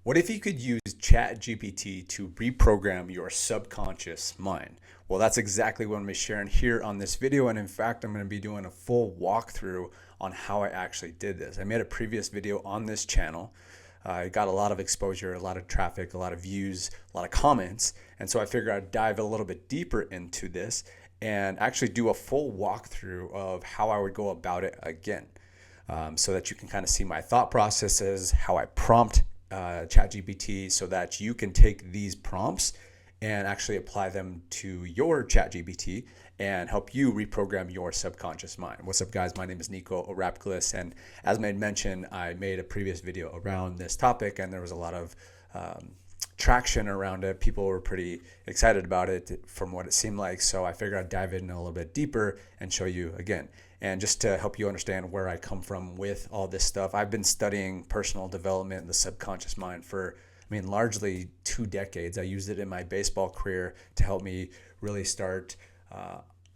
What if you could use ChatGPT to reprogram your subconscious mind? Well, that's exactly what I'm going to be sharing here on this video. And in fact, I'm going to be doing a full walkthrough on how I actually did this. I made a previous video on this channel. I got a lot of exposure, a lot of traffic, a lot of views, a lot of comments. And so I figured I'd dive a little bit deeper into this and actually do a full walkthrough of how I would go about it again. So that you can kind of see my thought processes, how I prompt ChatGPT, so that you can take these prompts and actually apply them to your ChatGPT and help you reprogram your subconscious mind. What's up, guys? My name is Nico Rapklis, and as I mentioned, I made a previous video around this topic, and there was a lot of traction around it. People were pretty excited about it from what it seemed like. So I figured I'd dive in a little bit deeper and show you again. And just to help you understand where I come from with all this stuff, I've been studying personal development and the subconscious mind for, largely 2 decades. I used it in my baseball career to help me really start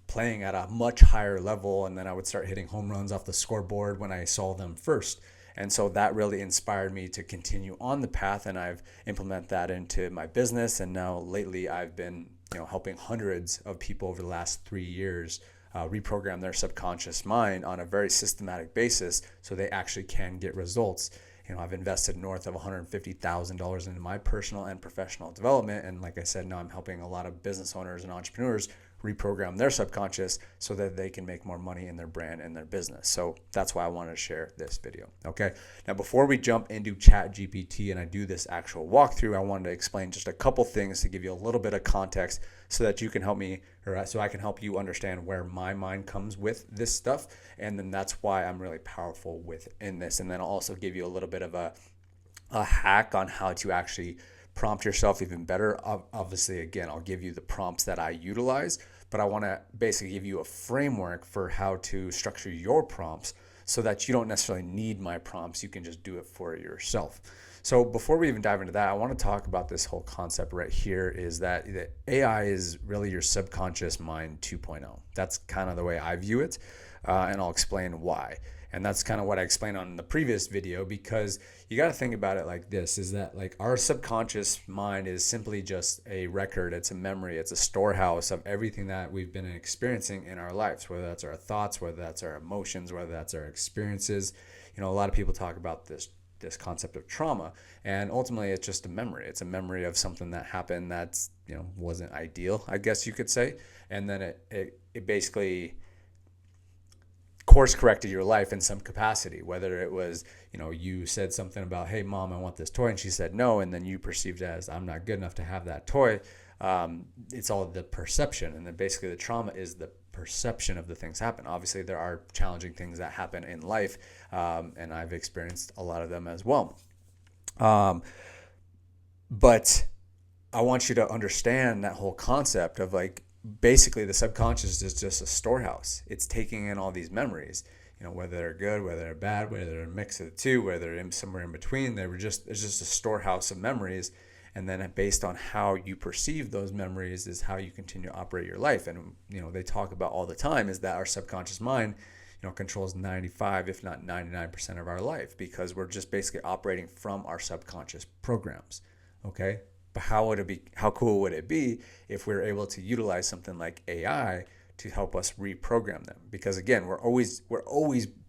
playing at a much higher level. And then I would start hitting home runs off the scoreboard when I saw them first. And so that really inspired me to continue on the path, and I've implemented that into my business. And now lately I've been helping hundreds of people over the last 3 years reprogram their subconscious mind on a very systematic basis so they actually can get results. I've invested north of $150,000 into my personal and professional development. And like I said, now I'm helping a lot of business owners and entrepreneurs reprogram their subconscious so that they can make more money in their brand and their business. So that's why I wanted to share this video. Okay. Now, before we jump into ChatGPT and I do this actual walkthrough, I wanted to explain just a couple things to give you a little bit of context so that you can help me, or so I can help you understand where my mind comes with this stuff. And then that's why I'm really powerful within this. And then I'll also give you a little bit of a hack on how to actually prompt yourself even better. Obviously, again, I'll give you the prompts that I utilize, but I want to basically give you a framework for how to structure your prompts so that you don't necessarily need my prompts. You can just do it for yourself. So before we even dive into that, I want to talk about this whole concept right here, is that the AI is really your subconscious mind 2.0. That's kind of the way I view it, and I'll explain why. And that's kind of what I explained on the previous video, because you got to think about it like this, is that like our subconscious mind is simply just a record. It's a memory. It's a storehouse of everything that we've been experiencing in our lives, whether that's our thoughts, whether that's our emotions, whether that's our experiences. A lot of people talk about this concept of trauma, and ultimately it's just a memory. It's a memory of something that happened that's, wasn't ideal, I guess you could say. And then it basically course corrected your life in some capacity, whether it was, you said something about, hey mom, I want this toy, and she said no, and then you perceived it as, I'm not good enough to have that toy. It's all the perception. And then basically the trauma is the perception of the things happen. Obviously there are challenging things that happen in life, and I've experienced a lot of them as well. But I want you to understand that whole concept of like, basically the subconscious is just a storehouse. It's taking in all these memories, whether they're good, whether they're bad, whether they're a mix of the two, whether they're somewhere in between. It's just a storehouse of memories. And then based on how you perceive those memories is how you continue to operate your life. And, they talk about all the time is that our subconscious mind, controls 95, if not 99% of our life, because we're just basically operating from our subconscious programs. Okay. But how cool would it be if we were able to utilize something like AI to help us reprogram them? Because again, we're always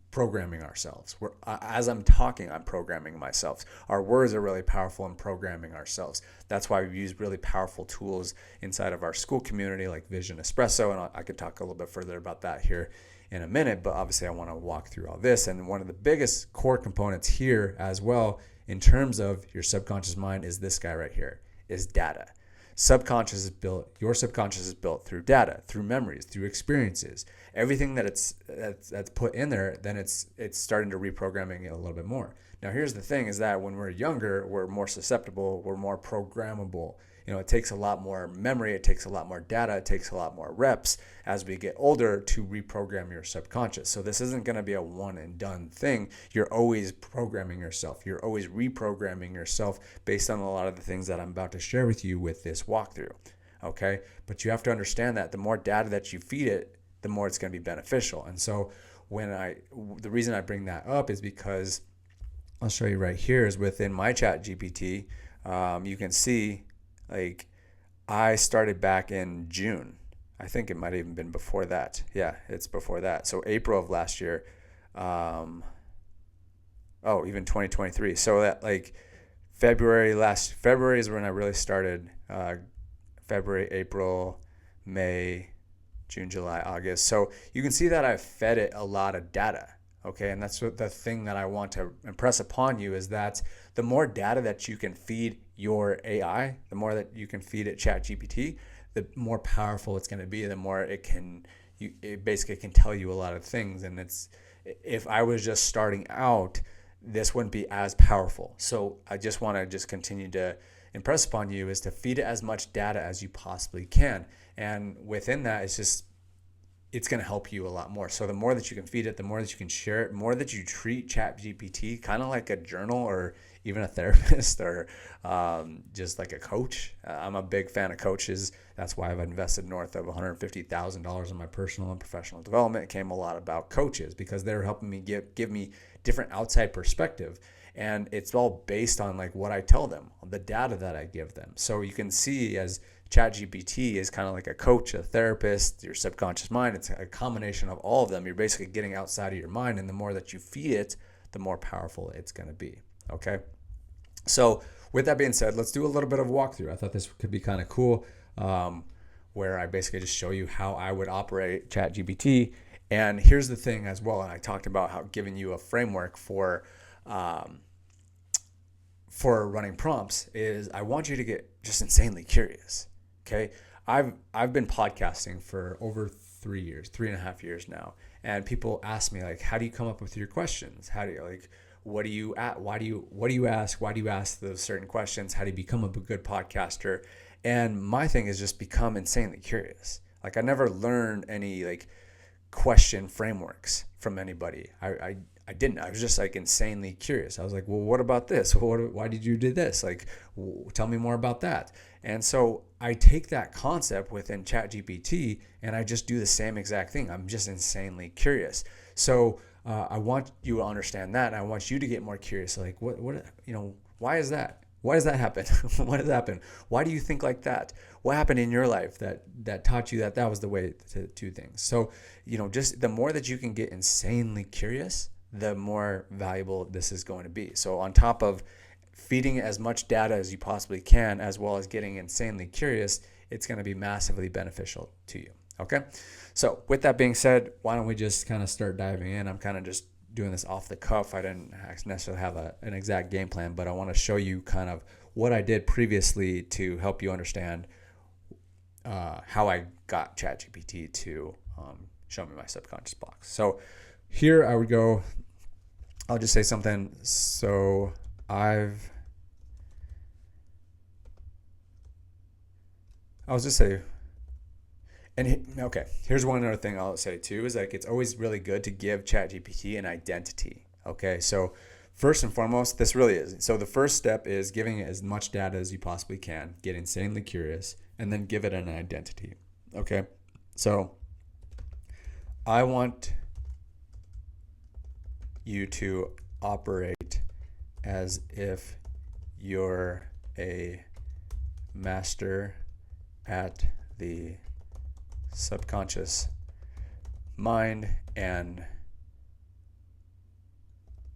programming ourselves. As I'm talking, I'm programming myself. Our words are really powerful in programming ourselves. That's why we use really powerful tools inside of our Skool Community like Vision Espresso, and I could talk a little bit further about that here in a minute, but obviously I want to walk through all this. And one of the biggest core components here as well in terms of your subconscious mind is this guy right here, is data. Your subconscious is built through data, through memories, through experiences. Everything that's put in there, then it's starting to reprogramming it a little bit more. Now here's the thing, is that when we're younger, we're more susceptible, we're more programmable. It takes a lot more memory, it takes a lot more data, it takes a lot more reps as we get older to reprogram your subconscious. So this isn't going to be a one and done thing. You're always programming yourself. You're always reprogramming yourself based on a lot of the things that I'm about to share with you with this walkthrough. Okay? But you have to understand that the more data that you feed it, the more it's going to be beneficial. And so the reason I bring that up is because I'll show you right here is within my ChatGPT. You can see like I started back in June. I think it might have even been before that. Yeah, it's before that. So April of last year. Um, even 2023. So that like February is when I really started. February, April, May, June, July, August. So you can see that I've fed it a lot of data. Okay, and that's what the thing that I want to impress upon you is that the more data that you can feed your AI, the more that you can feed it ChatGPT, the more powerful it's going to be. The more it basically can tell you a lot of things. And if I was just starting out, this wouldn't be as powerful. So I just want to just continue to impress upon you is to feed it as much data as you possibly can. And within that, it's going to help you a lot more. So the more that you can feed it, the more that you can share it, more that you treat ChatGPT kind of like a journal or even a therapist or just like a coach. I'm a big fan of coaches. That's why I've invested north of $150,000 in my personal and professional development. It came a lot about coaches because they're helping me give me different outside perspective. And it's all based on like what I tell them, the data that I give them. So you can see as ChatGPT is kind of like a coach, a therapist, your subconscious mind. It's a combination of all of them. You're basically getting outside of your mind, and the more that you feed it, the more powerful it's going to be. Okay. So with that being said, let's do a little bit of a walkthrough. I thought this could be kind of cool, where I basically just show you how I would operate ChatGPT. And here's the thing as well, and I talked about how giving you a framework for running prompts is I want you to get just insanely curious. Okay. I've been podcasting for over 3.5 years now. And people ask me like, how do you come up with your questions? How do you like, what do you ask? Why do you ask those certain questions? How do you become a good podcaster? And my thing is just become insanely curious. Like I never learned any like question frameworks from anybody. I didn't. I was just like insanely curious. I was like, well, what about this? Why did you do this? Like, tell me more about that. And so I take that concept within ChatGPT and I just do the same exact thing. I'm just insanely curious. So I want you to understand that. And I want you to get more curious. Like, why is that? Why does that happen? What has happened? Why do you think like that? What happened in your life that taught you that was the way to do things? So, just the more that you can get insanely curious, the more valuable this is going to be. So on top of feeding as much data as you possibly can, as well as getting insanely curious, it's going to be massively beneficial to you. Okay. So with that being said, why don't we just kind of start diving in? I'm kind of just doing this off the cuff. I didn't necessarily have an exact game plan, but I want to show you kind of what I did previously to help you understand how I got ChatGPT to show me my subconscious box. So here I would go, I'll just say something. So I'll just say, okay, here's one other thing I'll say too, is like, it's always really good to give ChatGPT an identity. Okay. So first and foremost, this really is. So the first step is giving it as much data as you possibly can, get insanely curious, and then give it an identity. Okay. So I want you to operate as if you're a master at the subconscious mind and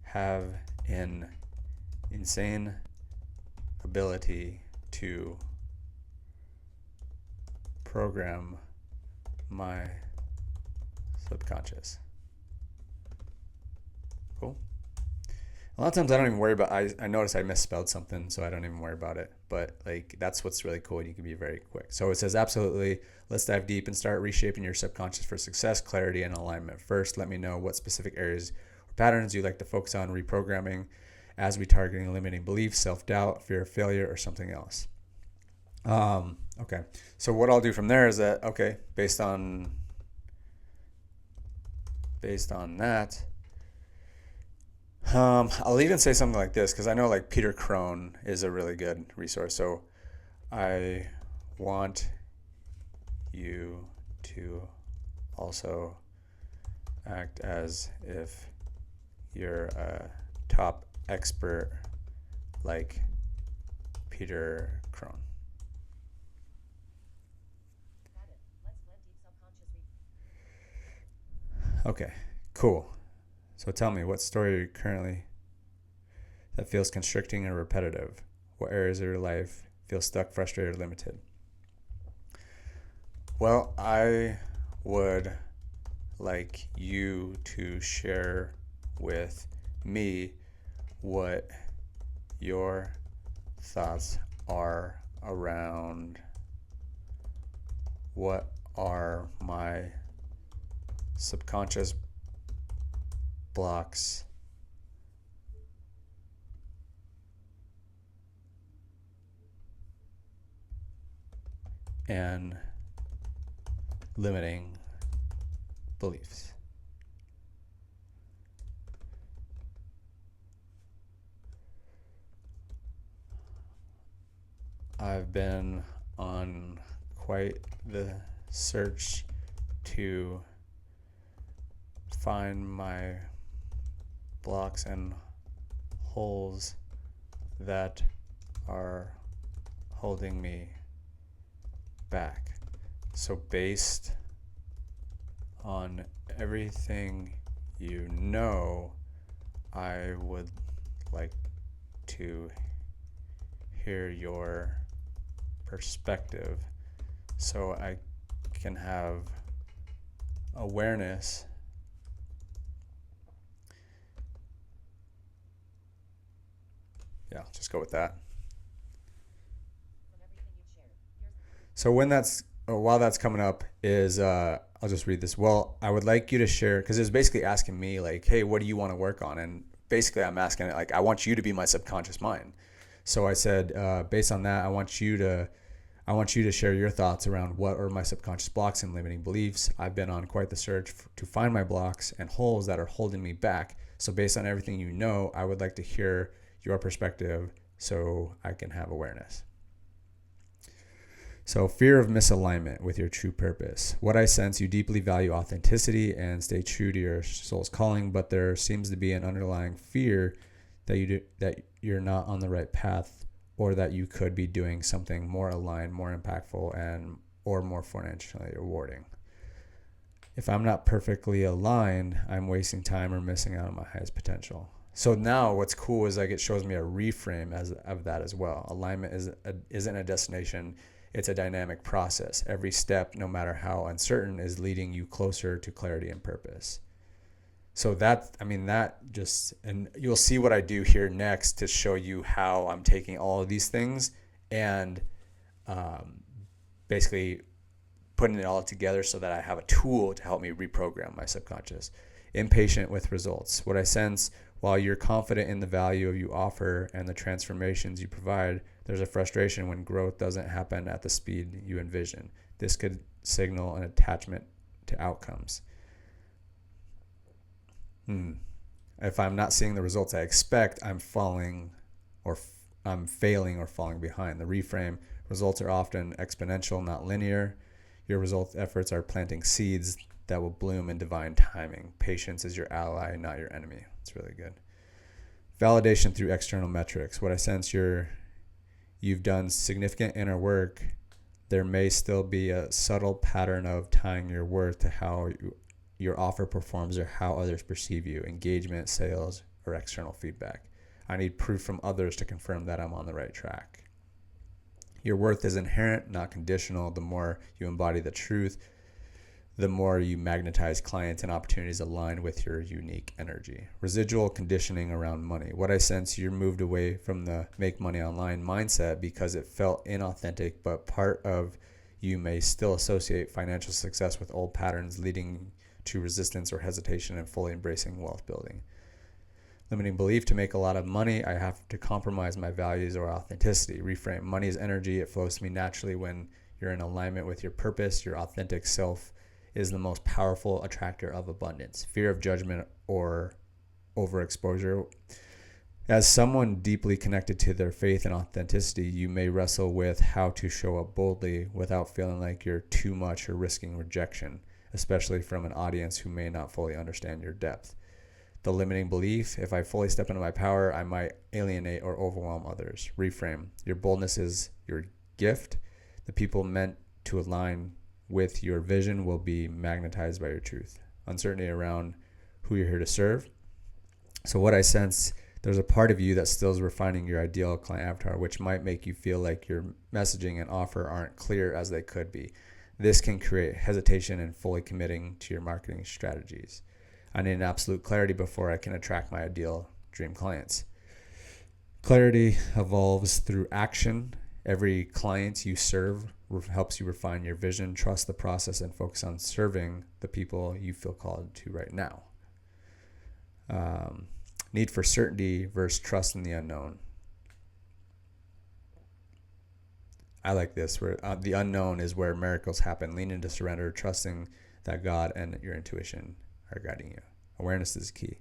have an insane ability to program my subconscious. Cool. A lot of times I don't even worry about, I notice I misspelled something, so I don't even worry about it. But like, that's what's really cool. You can be very quick. So it says, absolutely, let's dive deep and start reshaping your subconscious for success, clarity, and alignment. First, let me know what specific areas or patterns you'd like to focus on reprogramming as we targeting limiting beliefs, self-doubt, fear of failure, or something else. Okay. So what I'll do from there is that, okay, based on that, I'll even say something like this, because I know like Peter Crone is a really good resource. So I want you to also act as if you're a top expert like Peter Crone. Okay, cool. So tell me, what story are you currently that feels constricting or repetitive? What areas of your life feel stuck, frustrated, or limited? Well, I would like you to share with me what your thoughts are around what are my subconscious blocks and limiting beliefs. I've been on quite the search to find my blocks and holes that are holding me back. So based on everything you know, I would like to hear your perspective so I can have awareness just go with that. So while that's coming up is I'll just read this. Well, I would like you to share, because it's basically asking me like, hey, what do you want to work on? And basically I'm asking it like, I want you to be my subconscious mind. So I said, based on that, I want you to share your thoughts around what are my subconscious blocks and limiting beliefs. I've been on quite the search to find my blocks and holes that are holding me back. So based on everything you know, I would like to hear your perspective so I can have awareness. So fear of misalignment with your true purpose. What I sense, you deeply value authenticity and stay true to your soul's calling, but there seems to be an underlying fear that you're not on the right path, or that you could be doing something more aligned, more impactful, or more financially rewarding. If I'm not perfectly aligned, I'm wasting time or missing out on my highest potential. So now what's cool is like it shows me a reframe of that as well. Alignment isn't a destination. It's a dynamic process. Every step, no matter how uncertain, is leading you closer to clarity and purpose. So and you'll see what I do here next to show you how I'm taking all of these things and basically putting it all together so that I have a tool to help me reprogram my subconscious. Impatient with results. What I sense, while you're confident in the value you offer and the transformations you provide, there's a frustration when growth doesn't happen at the speed you envision. This could signal an attachment to outcomes. If I'm not seeing the results I expect, I'm failing or falling behind. The reframe: results are often exponential, not linear. Your result efforts are planting seeds that will bloom in divine timing. Patience is your ally, not your enemy. It's really good. Validation through external metrics. What I sense, you've done significant inner work. There may still be a subtle pattern of tying your worth to how your offer performs or how others perceive you, engagement, sales, or external feedback. I need proof from others to confirm that I'm on the right track. Your worth is inherent, not conditional. The more you embody the truth, the more you magnetize clients and opportunities aligned with your unique energy. Residual conditioning around money. What I sense, you're moved away from the make money online mindset because it felt inauthentic, but part of you may still associate financial success with old patterns, leading to resistance or hesitation in fully embracing wealth building. Limiting belief: to make a lot of money, I have to compromise my values or authenticity. Reframe: money is energy. It flows to me naturally when you're in alignment with your purpose. Your authentic self is the most powerful attractor of abundance. Fear of judgment or overexposure. As someone deeply connected to their faith and authenticity, you may wrestle with how to show up boldly without feeling like you're too much or risking rejection, especially from an audience who may not fully understand your depth. The limiting belief, if I fully step into my power, I might alienate or overwhelm others. Reframe. Your boldness is your gift. The people meant to align with your vision will be magnetized by your truth. Uncertainty around who you're here to serve. So what I sense, there's a part of you that still is refining your ideal client avatar, which might make you feel like your messaging and offer aren't clear as they could be. This can create hesitation in fully committing to your marketing strategies. I need an absolute clarity before I can attract my ideal dream clients. Clarity evolves through action. Every client you serve helps you refine your vision, trust the process, and focus on serving the people you feel called to right now. Need for certainty versus trust in the unknown. I like this, where the unknown is where miracles happen. Lean into surrender, trusting that God and your intuition are guiding you. Awareness is key.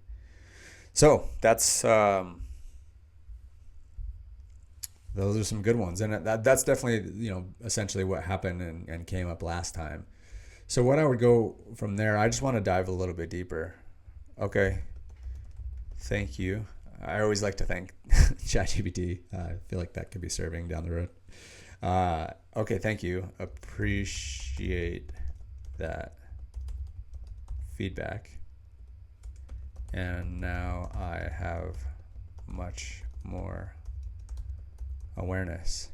So that's those are some good ones, and that's definitely essentially what happened and came up last time. So what I would go from there, I just want to dive a little bit deeper. Okay, thank you. I always like to thank ChatGPT. I feel like that could be serving down the road. Okay, thank you. Appreciate that feedback. And now I have much more awareness.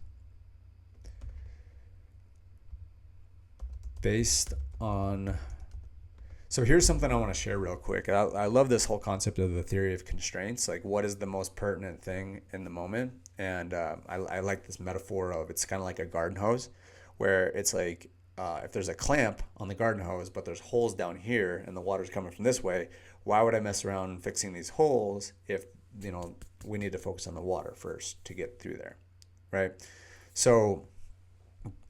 So here's something I want to share real quick. I love this whole concept of the theory of constraints. Like, what is the most pertinent thing in the moment? And I like this metaphor of, it's kind of like a garden hose, where it's like, if there's a clamp on the garden hose, but there's holes down here and the water's coming from this way, why would I mess around fixing these holes if, we need to focus on the water first to get through there, right? So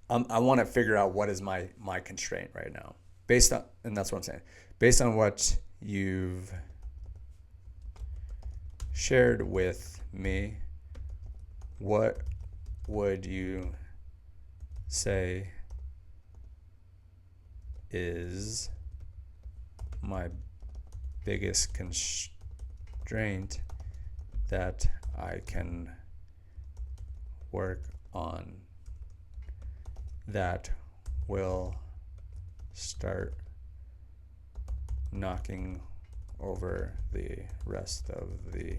I want to figure out what is my constraint right now. And that's what I'm saying. Based on what you've shared with me, what would you say is my biggest constraint that I can work on that will start knocking over the rest of the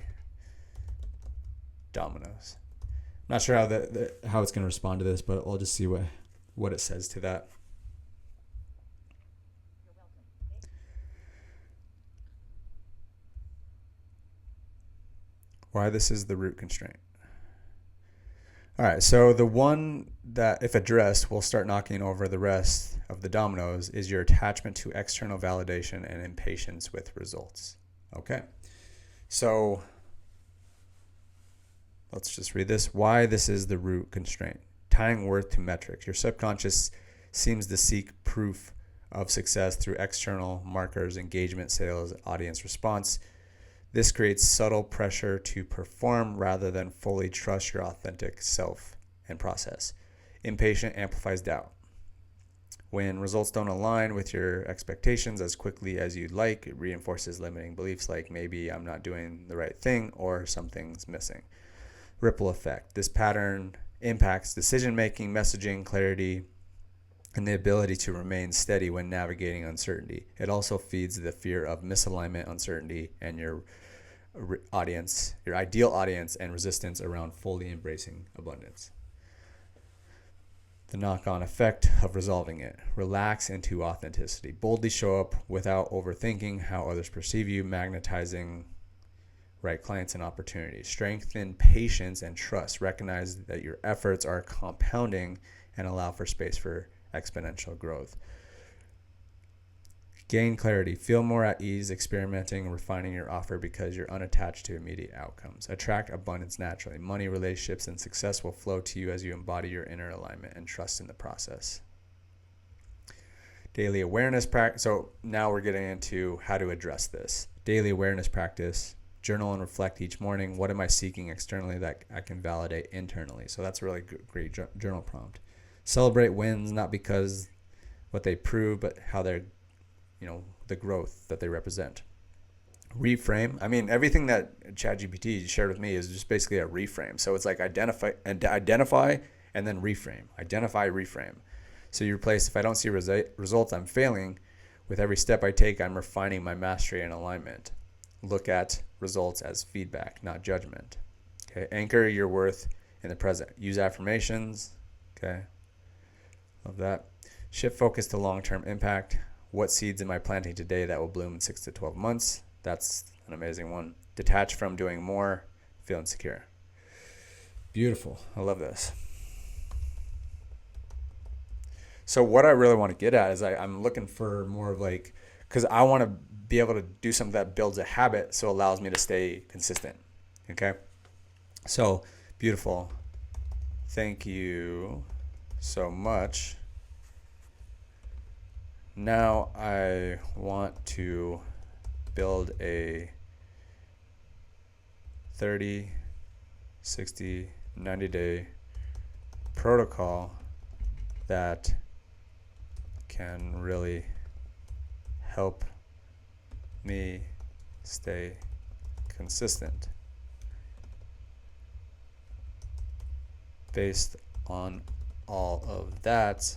dominoes? Not sure how it's going to respond to this, but I'll just see what it says to that. Why this is the root constraint. All right, so the one that, if addressed, will start knocking over the rest of the dominoes is your attachment to external validation and impatience with results. Okay, so let's just read this. Why this is the root constraint. Tying worth to metrics. Your subconscious seems to seek proof of success through external markers, engagement, sales, audience response. This creates subtle pressure to perform rather than fully trust your authentic self and process. Impatient amplifies doubt. When results don't align with your expectations as quickly as you'd like, it reinforces limiting beliefs like maybe I'm not doing the right thing or something's missing. Ripple effect. This pattern impacts decision-making, messaging, clarity, and the ability to remain steady when navigating uncertainty. It also feeds the fear of misalignment, uncertainty, and your audience, your ideal audience, and resistance around fully embracing abundance. The knock-on effect of resolving it. Relax into authenticity. Boldly show up without overthinking how others perceive you, magnetizing right clients and opportunities. Strengthen patience and trust. Recognize that your efforts are compounding and allow for space for exponential growth. Gain clarity. Feel more at ease experimenting and refining your offer because you're unattached to immediate outcomes. Attract abundance naturally. Money, relationships, and success will flow to you as you embody your inner alignment and trust in the process. Daily awareness practice. So now we're getting into how to address this. Daily awareness practice. Journal and reflect each morning. What am I seeking externally that I can validate internally? So that's a really great journal prompt. Celebrate wins, not because what they prove, but how they're, the growth that they represent. Reframe. I mean, everything that ChatGPT shared with me is just basically a reframe. So it's like identify, and then reframe. Identify, reframe. So you replace, if I don't see results, I'm failing. With every step I take, I'm refining my mastery and alignment. Look at results as feedback, not judgment. Okay. Anchor your worth in the present. Use affirmations. Okay. Love that. Shift focus to long-term impact. What seeds am I planting today that will bloom in 6 to 12 months? That's an amazing one. Detach from doing more. Feel insecure. Beautiful. I love this. So what I really want to get at is I'm looking for more of like, because I want to be able to do something that builds a habit so it allows me to stay consistent. Okay. So beautiful. Thank you so much. Now I want to build a 30, 60, 90-day protocol that can really help me stay consistent. Based on all of that,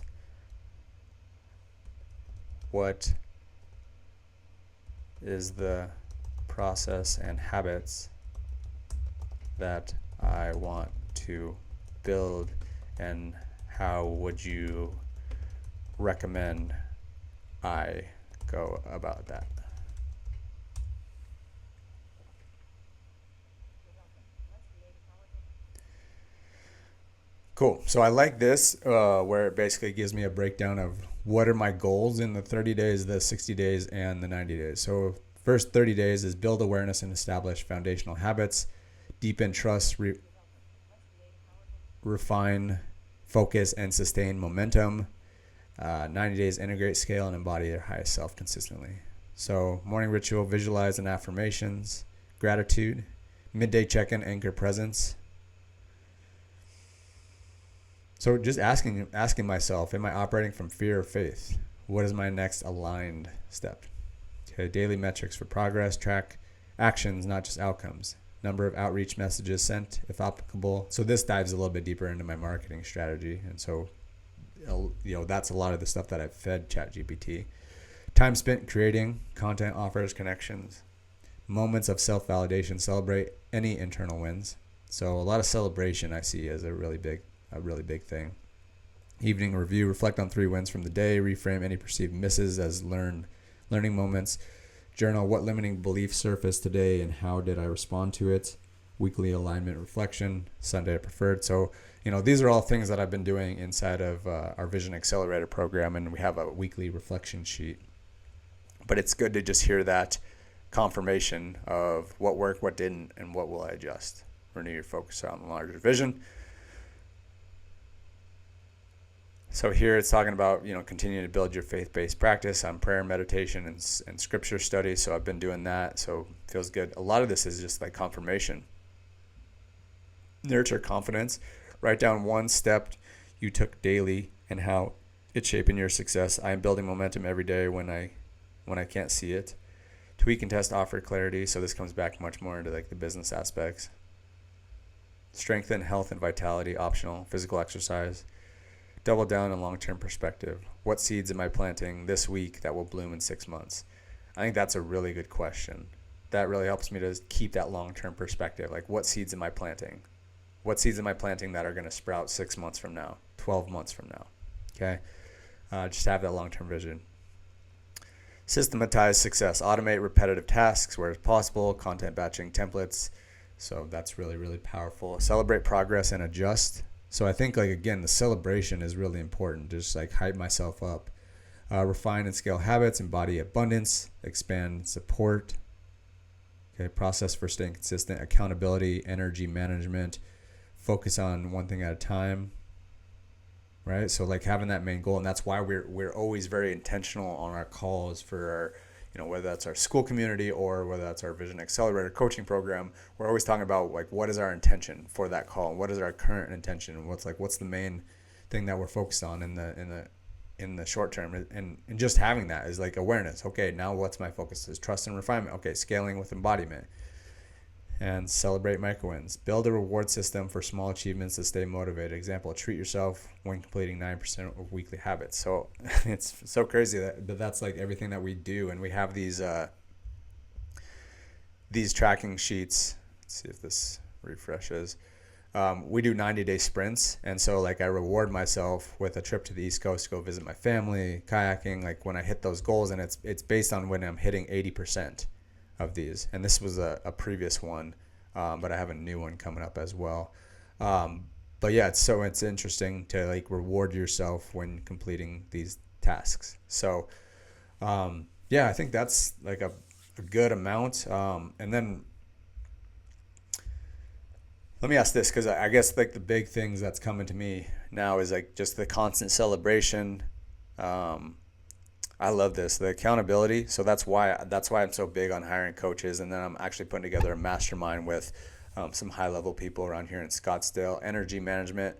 what is the process and habits that I want to build, and how would you recommend I go about that? Cool. So I like this, where it basically gives me a breakdown of what are my goals in the 30 days, the 60 days, and the 90 days. So first 30 days is build awareness and establish foundational habits, deepen trust, refine, focus, and sustain momentum. 90 days, integrate, scale, and embody their highest self consistently. So morning ritual, visualize and affirmations, gratitude, midday check-in, anchor presence. So just asking myself, am I operating from fear or faith? What is my next aligned step? Okay, daily metrics for progress, track actions, not just outcomes. Number of outreach messages sent, if applicable. So this dives a little bit deeper into my marketing strategy. And so, that's a lot of the stuff that I've fed ChatGPT. Time spent creating content, offers, connections. Moments of self-validation, celebrate any internal wins. So a lot of celebration I see as a really big thing. Evening review, reflect on 3 wins from the day, reframe any perceived misses as learning moments. Journal, what limiting belief surfaced today and how did I respond to it? Weekly alignment reflection, Sunday preferred. So, these are all things that I've been doing inside of our Vision Accelerator program, and we have a weekly reflection sheet. But it's good to just hear that confirmation of what worked, what didn't, and what will I adjust. Renew your focus on the larger vision. So here it's talking about, continuing to build your faith-based practice on prayer, meditation, and scripture study. So I've been doing that. So it feels good. A lot of this is just like confirmation. Nurture confidence. Write down one step you took daily and how it's shaping your success. I am building momentum every day when I can't see it. Tweak and test offer clarity. So this comes back much more into like the business aspects. Strengthen health and vitality, optional. Physical exercise. Double down on long-term perspective. What seeds am I planting this week that will bloom in 6 months? I think that's a really good question. That really helps me to keep that long-term perspective. Like, what seeds am I planting? What seeds am I planting that are going to sprout 6 months from now, 12 months from now? Okay? Just have that long-term vision. Systematize success. Automate repetitive tasks where it's possible. Content batching templates. So that's really, really powerful. Celebrate progress and adjust. So I think, again, the celebration is really important. Just hype myself up. Refine and scale habits, embody abundance, expand support. Okay, process for staying consistent, accountability, energy management, focus on one thing at a time. Right? So having that main goal, and that's why we're always very intentional on our calls for our, whether that's our school community or whether that's our Vision Accelerator coaching program. We're always talking about what is our intention for that call, and what is our current intention, and what's the main thing that we're focused on in in the short term. And just having that is like awareness. Okay, now what's my focus? Is trust and refinement. Okay, scaling with embodiment. And celebrate micro wins. Build a reward system for small achievements to stay motivated. Example, treat yourself when completing 9% of weekly habits. So it's so crazy but that's like everything that we do. And we have these tracking sheets. Let's see if this refreshes. We do 90-day sprints. And so like I reward myself with a trip to the East Coast to go visit my family, kayaking, like when I hit those goals. And it's based on when I'm hitting 80% of these. And this was a previous one, but I have a new one coming up as well. But yeah, it's interesting to like reward yourself when completing these tasks. So yeah, I think that's like a good amount. And then let me ask this, because I guess like the big things that's coming to me now is like just the constant celebration. I love this, the accountability. So that's why I'm so big on hiring coaches. And then I'm actually putting together a mastermind with some high level people around here in Scottsdale. Energy management,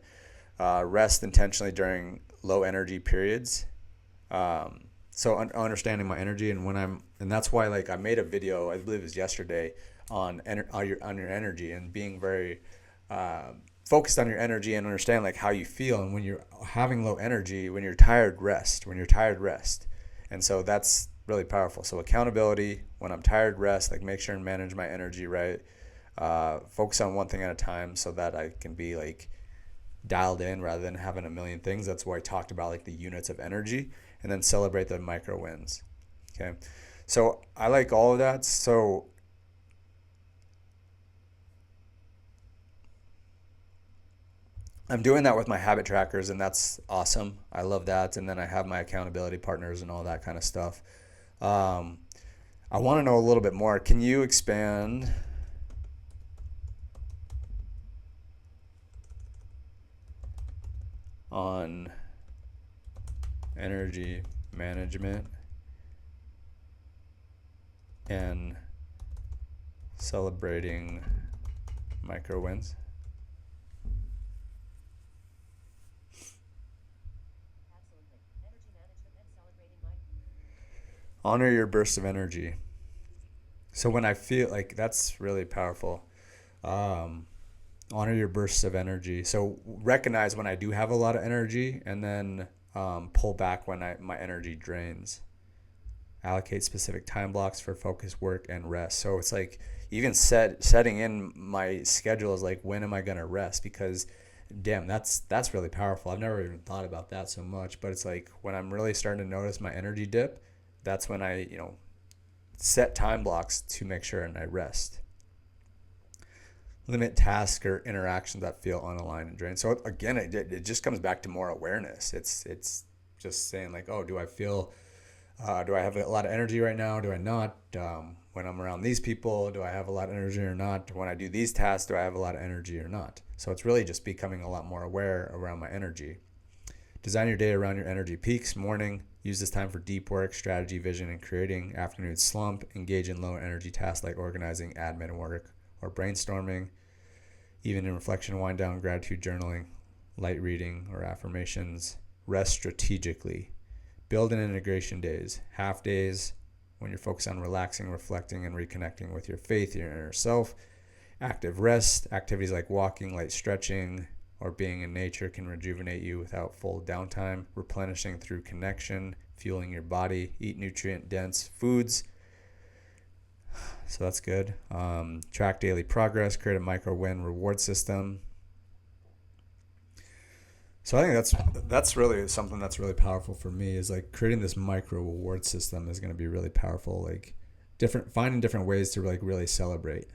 rest intentionally during low energy periods. So understanding my energy and that's why like I made a video, I believe it was yesterday, on your energy and being very focused on your energy and understand like how you feel. And when you're having low energy, when you're tired, rest. And so that's really powerful. So accountability, when I'm tired, rest, like make sure and manage my energy right. Focus on one thing at a time so that I can be like dialed in rather than having a million things. That's why I talked about like the units of energy, and then celebrate the micro wins. Okay. So I like all of that. So I'm doing that with my habit trackers, and that's awesome. I love that. And then I have my accountability partners and all that kind of stuff. I want to know a little bit more. Can you expand on energy management and celebrating micro wins? Honor your bursts of energy. So when I feel like that's really powerful. Honor your bursts of energy. So recognize when I do have a lot of energy, and then pull back when my energy drains. Allocate specific time blocks for focus, work, and rest. So it's like even setting in my schedule is like, when am I gonna rest? Because damn, that's really powerful. I've never even thought about that so much. But it's like when I'm really starting to notice my energy dip, that's when I set time blocks to make sure and I rest. Limit tasks or interactions that feel unaligned and drained. So again, it just comes back to more awareness. It's just saying like, oh, do I have a lot of energy right now? Do I not? When I'm around these people, do I have a lot of energy or not? When I do these tasks, do I have a lot of energy or not? So it's really just becoming a lot more aware around my energy. Design your day around your energy peaks. Morning, use this time for deep work, strategy, vision, and creating. Afternoon, slump. Engage in low energy tasks like organizing, admin work, or brainstorming. Even in reflection, wind down, gratitude journaling, light reading, or affirmations. Rest strategically. Build in integration days. Half days when you're focused on relaxing, reflecting, and reconnecting with your faith, your inner self. Active rest. Activities like walking, light stretching, or being in nature can rejuvenate you without full downtime. Replenishing through connection, fueling your body. Eat nutrient-dense foods. So that's good. Track daily progress. Create a micro win reward system. So I think that's really something that's really powerful for me, is like creating this micro reward system is going to be really powerful. Like finding different ways to like really celebrate,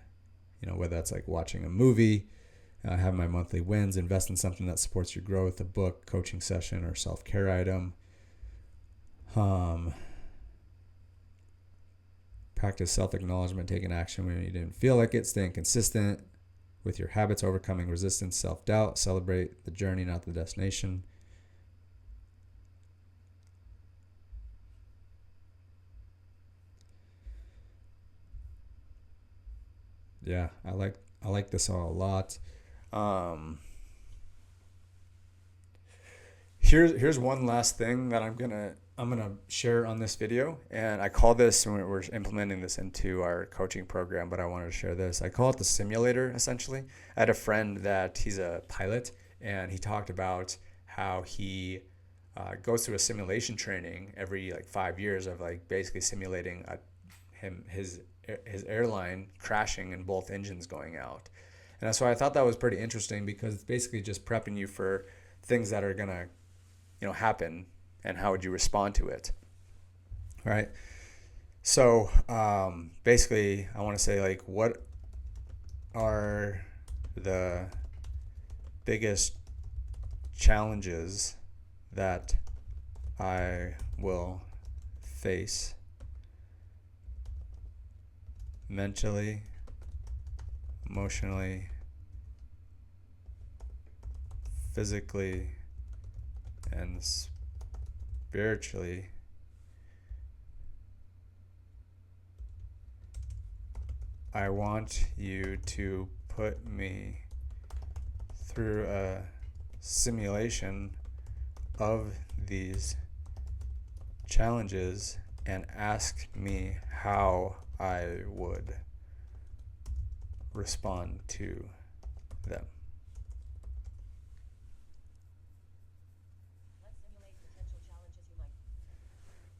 whether that's like watching a movie, have my monthly wins, invest in something that supports your growth, a book, coaching session, or self-care item. Practice self-acknowledgement, taking action when you didn't feel like it, staying consistent with your habits, overcoming resistance, self-doubt. Celebrate the journey, not the destination. Yeah, I like this all a lot. Here's one last thing that I'm gonna share on this video, and I call this, and we're implementing this into our coaching program, but I wanted to share this. I call it the simulator, essentially. I had a friend that he's a pilot, and he talked about how he goes through a simulation training every like 5 years of like basically simulating his airline crashing and both engines going out. And so I thought that was pretty interesting because it's basically just prepping you for things that are gonna, happen, and how would you respond to it, right? So basically, I want to say, like, what are the biggest challenges that I will face mentally, emotionally, physically, and spiritually I want you to put me through a simulation of these challenges and ask me how I would respond to them.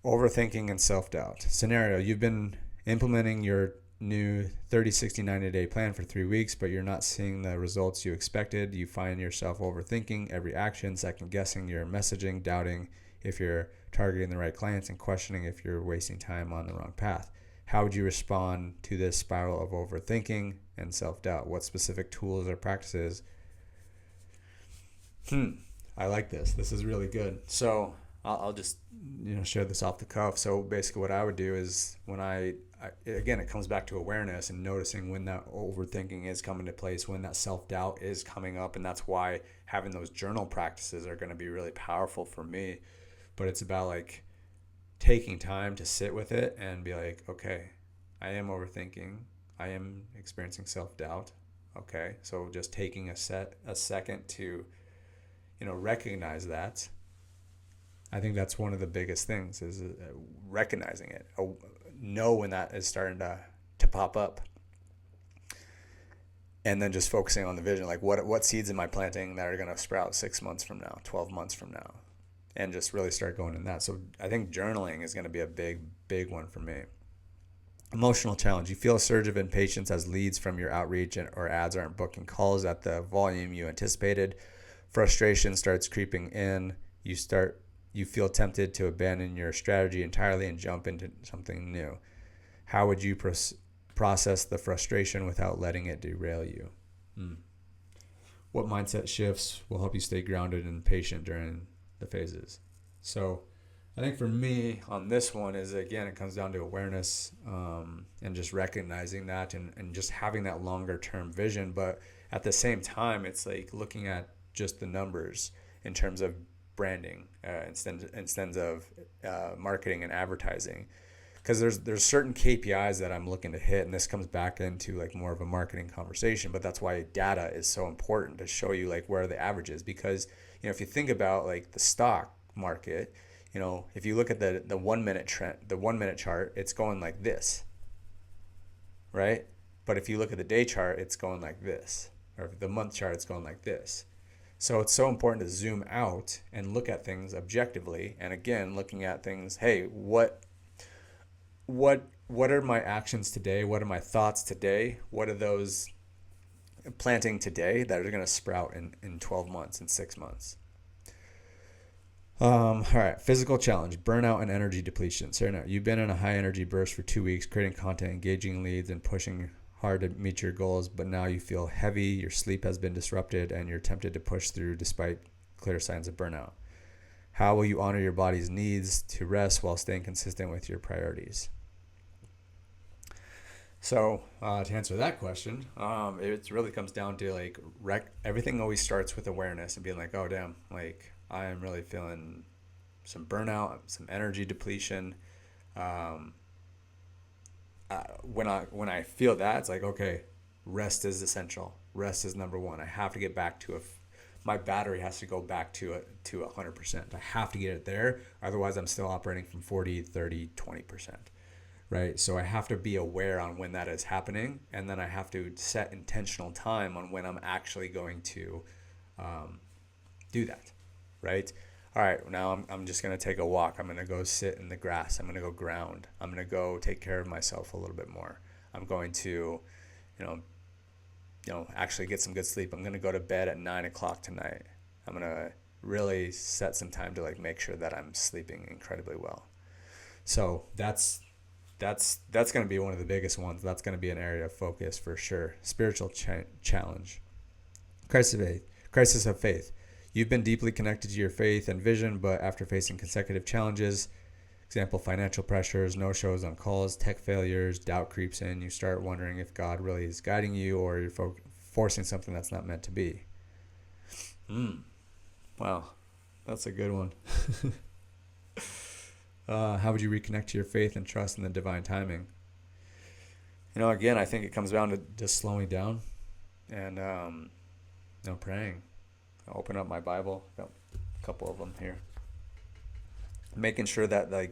Overthinking and self-doubt. Scenario: you've been implementing your new 30, 60, 90-day plan for 3 weeks, but you're not seeing the results you expected. You find yourself overthinking every action, second guessing your messaging, doubting if you're targeting the right clients, and questioning if you're wasting time on the wrong path. How would you respond to this spiral of overthinking and self-doubt? What specific tools or practices? I like this. This is really good. So I'll just share this off the cuff. So basically what I would do is when again, it comes back to awareness and noticing when that overthinking is coming to place, when that self-doubt is coming up. And that's why having those journal practices are going to be really powerful for me. But it's about like taking time to sit with it and be like, okay, I am overthinking. I am experiencing self-doubt. Okay. So just taking a second to, recognize that. I think that's one of the biggest things is recognizing it. Know when that is starting to pop up. And then just focusing on the vision, like what seeds am I planting that are going to sprout 6 months from now, 12 months from now, and just really start going in that. So I think journaling is going to be a big one for me. Emotional challenge. You feel a surge of impatience as leads from your outreach or ads aren't booking calls at the volume you anticipated. Frustration starts creeping in. You feel tempted to abandon your strategy entirely and jump into something new. How would you process the frustration without letting it derail you? What mindset shifts will help you stay grounded and patient during the phases? So I think for me on this one is, again, it comes down to awareness and just recognizing that and just having that longer term vision. But at the same time, it's like looking at just the numbers in terms of branding instead of marketing and advertising, because there's certain KPIs that I'm looking to hit, and this comes back into like more of a marketing conversation. But that's why data is so important, to show you like where the average is, because if you think about like the stock market, if you look at the 1 minute trend, the 1 minute chart, it's going like this, right? But if you look at the day chart, it's going like this, or the month chart, it's going like this. So it's so important to zoom out and look at things objectively. And again, looking at things, hey, what are my actions today? What are my thoughts today? What are those planting today that are going to sprout in 12 months and 6 months? All right. Physical challenge, burnout and energy depletion. So now you've been in a high energy burst for 2 weeks, creating content, engaging leads, and pushing hard to meet your goals, but now you feel heavy, your sleep has been disrupted, and you're tempted to push through despite clear signs of burnout. How will you honor your body's needs to rest while staying consistent with your priorities? So to answer that question, it really comes down to like everything always starts with awareness and being like, oh damn, like I am really feeling some burnout, some energy depletion. When I feel that, it's like, okay, rest is essential. Rest is number one. I have to get back to my battery has to go back to 100%. I have to get it there. Otherwise, I'm still operating from 40, 30, 20%. Right? So I have to be aware on when that is happening. And then I have to set intentional time on when I'm actually going to do that. Right? All right, now I'm just going to take a walk. I'm going to go sit in the grass. I'm going to go ground. I'm going to go take care of myself a little bit more. I'm going to, actually get some good sleep. I'm going to go to bed at 9 o'clock tonight. I'm going to really set some time to like make sure that I'm sleeping incredibly well. So that's going to be one of the biggest ones. That's going to be an area of focus for sure. Spiritual challenge. Crisis of faith. You've been deeply connected to your faith and vision, but after facing consecutive challenges, example, financial pressures, no-shows on calls, tech failures, doubt creeps in, you start wondering if God really is guiding you or you're forcing something that's not meant to be. Wow, that's a good one. How would you reconnect to your faith and trust in the divine timing? Again, I think it comes down to just slowing down and praying. I'll open up my Bible. Got a couple of them here. Making sure that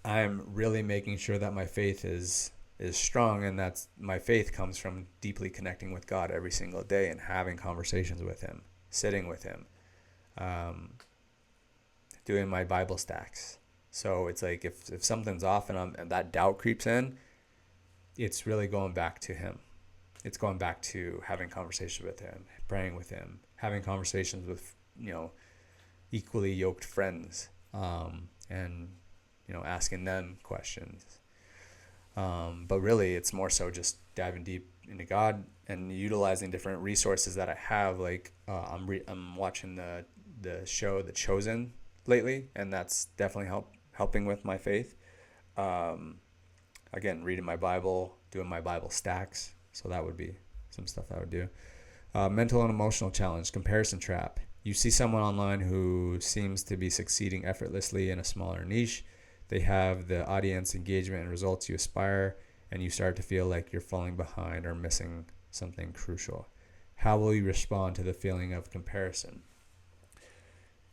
I'm really making sure that my faith is strong, and that's my faith comes from deeply connecting with God every single day and having conversations with Him, sitting with Him, doing my Bible stacks. So it's like if something's off and that doubt creeps in, it's really going back to Him. It's going back to having conversations with Him, praying with Him, having conversations with equally yoked friends, and asking them questions. But really, it's more so just diving deep into God and utilizing different resources that I have. Like I'm watching the show The Chosen lately, and that's definitely helping with my faith. Again, reading my Bible, doing my Bible stacks. So that would be some stuff I would do. Mental and emotional challenge, comparison trap. You see someone online who seems to be succeeding effortlessly in a smaller niche. They have the audience engagement and results you aspire, and you start to feel like you're falling behind or missing something crucial. How will you respond to the feeling of comparison?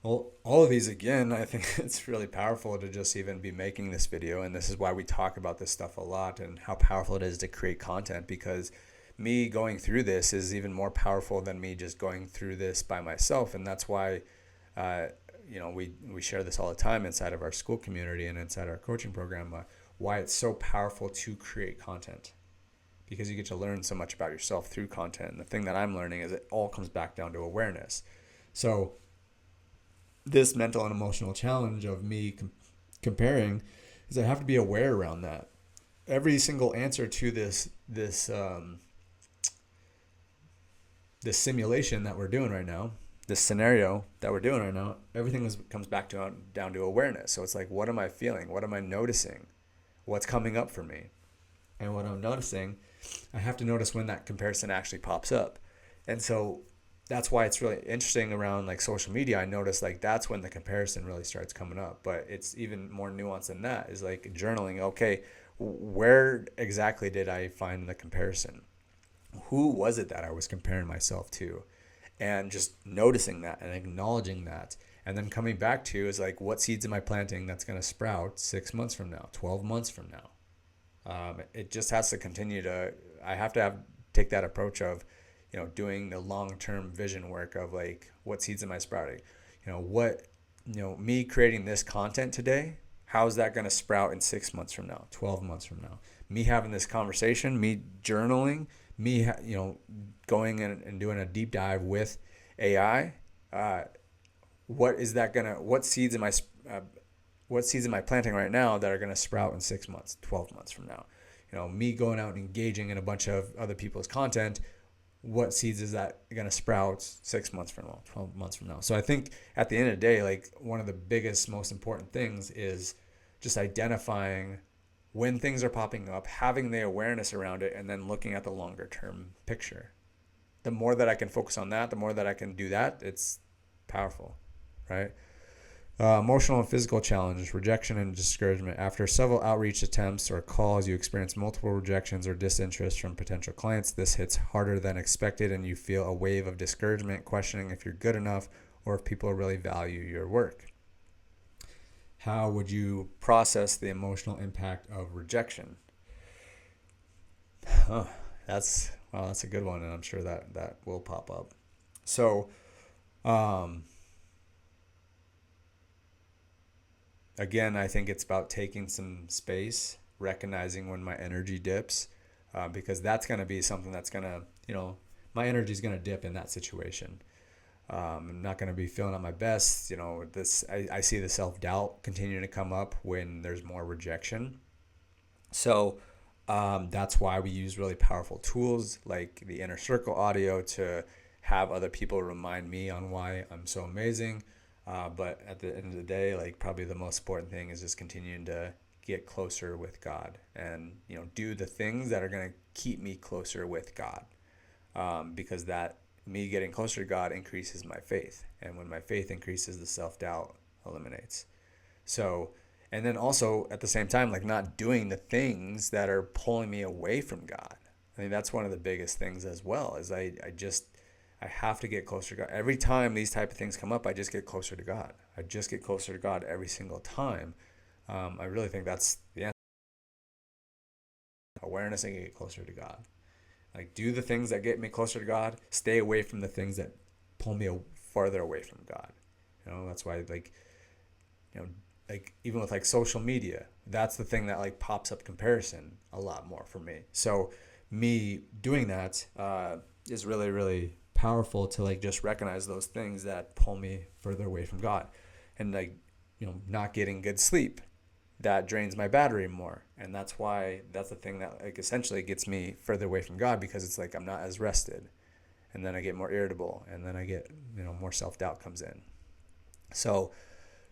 Well, all of these, again, I think it's really powerful to just even be making this video. And this is why we talk about this stuff a lot and how powerful it is to create content, because me going through this is even more powerful than me just going through this by myself. And that's why, we share this all the time inside of our Skool community and inside our coaching program, why it's so powerful to create content, because you get to learn so much about yourself through content. And the thing that I'm learning is it all comes back down to awareness. So this mental and emotional challenge of me comparing is I have to be aware around that. Every single answer to this simulation that we're doing right now, this scenario that we're doing right now, everything comes back down to awareness. So it's like, what am I feeling? What am I noticing? What's coming up for me? And what I'm noticing, I have to notice when that comparison actually pops up. And so that's why it's really interesting around like social media. I noticed like that's when the comparison really starts coming up. But it's even more nuanced than that, is like journaling. Okay, where exactly did I find the comparison? Who was it that I was comparing myself to? And just noticing that and acknowledging that. And then coming back to is like, what seeds am I planting that's going to sprout 6 months from now, 12 months from now? It just has to continue to, I have to take that approach of, doing the long-term vision work of like, what seeds am I sprouting? Me creating this content today, how is that going to sprout in 6 months from now, 12 months from now? Me having this conversation, me journaling, me, going in and doing a deep dive with AI, what seeds am I planting right now that are going to sprout in 6 months, 12 months from now? Me going out and engaging in a bunch of other people's content, what seeds is that going to sprout 6 months from now, 12 months from now? So I think at the end of the day, like one of the biggest, most important things is just identifying when things are popping up, having the awareness around it, and then looking at the longer term picture. The more that I can focus on that, the more that I can do that, it's powerful, right? Emotional and physical challenges, rejection and discouragement. After several outreach attempts or calls, you experience multiple rejections or disinterest from potential clients. This hits harder than expected, and you feel a wave of discouragement, questioning if you're good enough or if people really value your work. How would you process the emotional impact of rejection? Oh, that's a good one, and I'm sure that will pop up. So, again, I think it's about taking some space, recognizing when my energy dips, because that's going to be something that's going to, my energy is going to dip in that situation. I'm not going to be feeling at my best. I see the self-doubt continuing to come up when there's more rejection. So that's why we use really powerful tools like the inner circle audio to have other people remind me on why I'm so amazing. But at the end of the day, like, probably the most important thing is just continuing to get closer with God and, do the things that are going to keep me closer with God. Because that me getting closer to God increases my faith. And when my faith increases, the self-doubt eliminates. So, and then also at the same time, like, not doing the things that are pulling me away from God. I think that's one of the biggest things as well, is I have to get closer to God. Every time these type of things come up, I just get closer to God. I just get closer to God every single time. I really think that's the answer. Awareness and get closer to God. Like, do the things that get me closer to God. Stay away from the things that pull me farther away from God. That's why, like, even with like social media, that's the thing that like pops up comparison a lot more for me. So me doing that is really, really powerful to like just recognize those things that pull me further away from God. And like, not getting good sleep, that drains my battery more. And that's the thing that like essentially gets me further away from God, because it's like I'm not as rested, and then I get more irritable, and then I get, more self-doubt comes in. So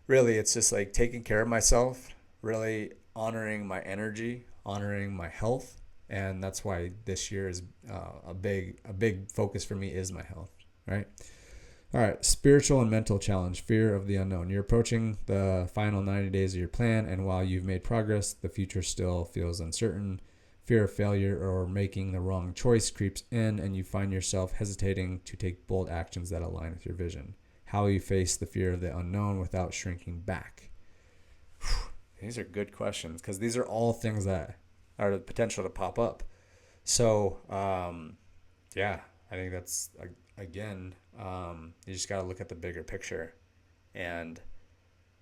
really, it's just like taking care of myself, really honoring my energy, honoring my health. And that's why this year is a big focus for me is my health, right? All right, spiritual and mental challenge, fear of the unknown. You're approaching the final 90 days of your plan, and while you've made progress, the future still feels uncertain. Fear of failure or making the wrong choice creeps in, and you find yourself hesitating to take bold actions that align with your vision. How will you face the fear of the unknown without shrinking back? These are good questions, because these are all things that are the potential to pop up. So, I think that's, again, you just got to look at the bigger picture and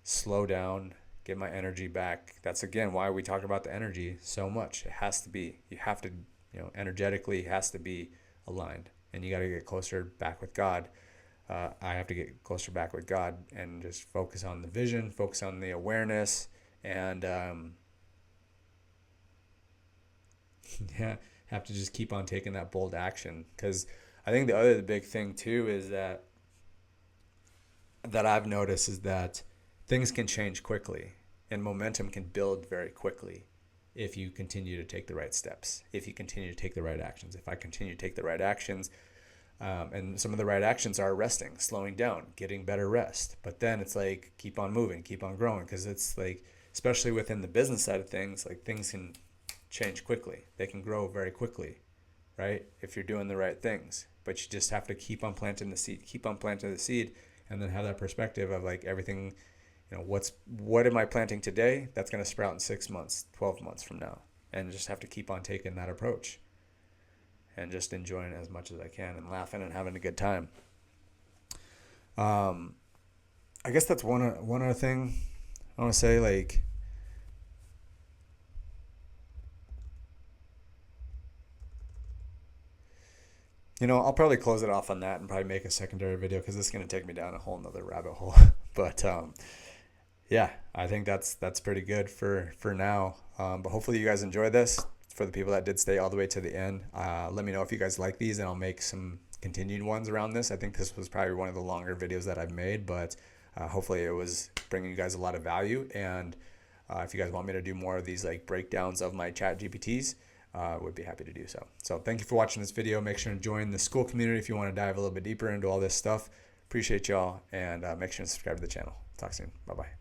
slow down, get my energy back. That's, again, why we talk about the energy so much. It has to be, you have to, energetically, it has to be aligned, and you got to get closer back with God. I have to get closer back with God and just focus on the vision, focus on the awareness, and have to just keep on taking that bold action. Because I think the big thing too is that I've noticed is that things can change quickly, and momentum can build very quickly if you continue to take the right steps, if you continue to take the right actions. If I continue to take the right actions, and some of the right actions are resting, slowing down, getting better rest. But then it's like, keep on moving, keep on growing. Because it's like, especially within the business side of things, like, things can change quickly. They can grow very quickly, right? If you're doing the right things. But you just have to keep on planting the seed, and then have that perspective of like everything, what am I planting today that's going to sprout in 6 months, 12 months from now? And just have to keep on taking that approach and just enjoying it as much as I can and laughing and having a good time. I guess that's one other thing I want to say, like, I'll probably close it off on that and probably make a secondary video, because this is going to take me down a whole nother rabbit hole. But yeah, I think that's pretty good for now. But hopefully you guys enjoy this. For the people that did stay all the way to the end, let me know if you guys like these, and I'll make some continued ones around this. I think this was probably one of the longer videos that I've made, but hopefully it was bringing you guys a lot of value. And if you guys want me to do more of these like breakdowns of my ChatGPTs, would be happy to do so. So thank you for watching this video. Make sure to join the Skool community if you want to dive a little bit deeper into all this stuff. Appreciate y'all, and make sure to subscribe to the channel. Talk soon. Bye-bye.